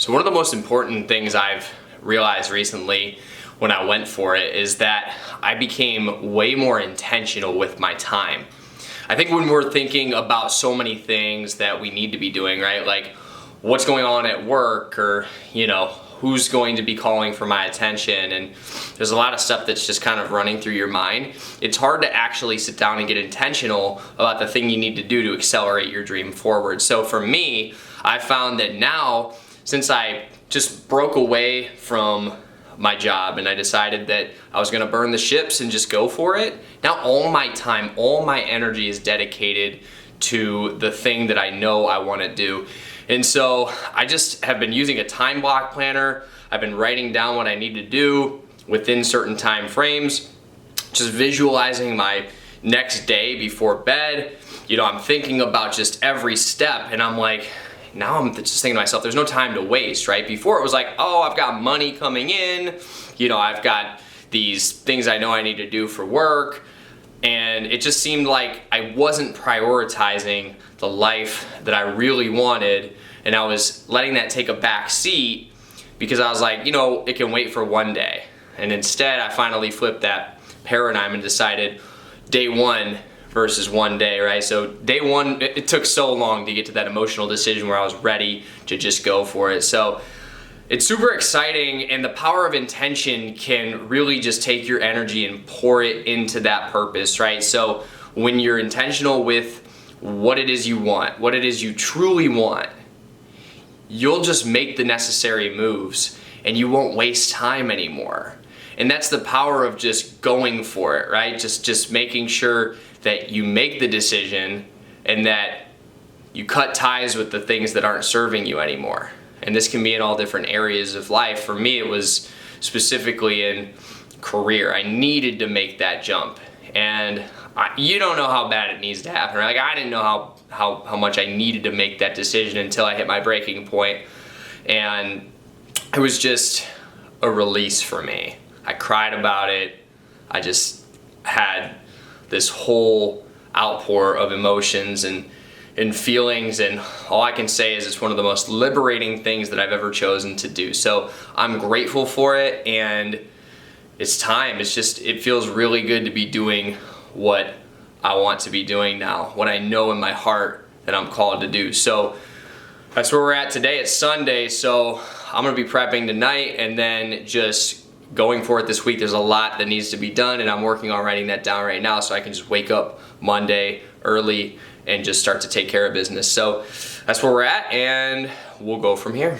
So one of the most important things I've realized recently when I went for it is that I became way more intentional with my time. I think when we're thinking about so many things that we need to be doing, right? Like what's going on at work, or who's going to be calling for my attention, and there's a lot of stuff that's just kind of running through your mind. It's hard to actually sit down and get intentional about the thing you need to do to accelerate your dream forward. So for me, I found that now, since I just broke away from my job and I decided that I was gonna burn the ships and just go for it, now all my time, all my energy is dedicated to the thing that I know I wanna do. And so I just have been using a time block planner. I've been writing down what I need to do within certain time frames, just visualizing my next day before bed. I'm thinking about just every step, and I'm like, now I'm just thinking to myself, there's no time to waste, right? Before it was like, oh, I've got money coming in, I've got these things I know I need to do for work, and it just seemed like I wasn't prioritizing the life that I really wanted, and I was letting that take a back seat because I was like, it can wait for one day. And instead, I finally flipped that paradigm and decided day one versus one day, right? So day one, it took so long to get to that emotional decision where I was ready to just go for it. So it's super exciting, and the power of intention can really just take your energy and pour it into that purpose, right? So when you're intentional with what it is you want, what it is you truly want, you'll just make the necessary moves and you won't waste time anymore. And that's the power of just going for it, right? Just making sure that you make the decision and that you cut ties with the things that aren't serving you anymore. And this can be in all different areas of life. For me, it was specifically in career. I needed to make that jump. And you don't know how bad it needs to happen. Like, I didn't know how much I needed to make that decision until I hit my breaking point. And it was just a release for me. I cried about it. I just had this whole outpour of emotions and feelings, and all I can say is it's one of the most liberating things that I've ever chosen to do. So I'm grateful for it, and it's time. It feels really good to be doing what I want to be doing now, what I know in my heart that I'm called to do. So that's where we're at today. It's Sunday, so I'm gonna be prepping tonight and then just going for it this week. There's a lot that needs to be done, and I'm working on writing that down right now so I can just wake up Monday early and just start to take care of business. So that's where we're at, and we'll go from here.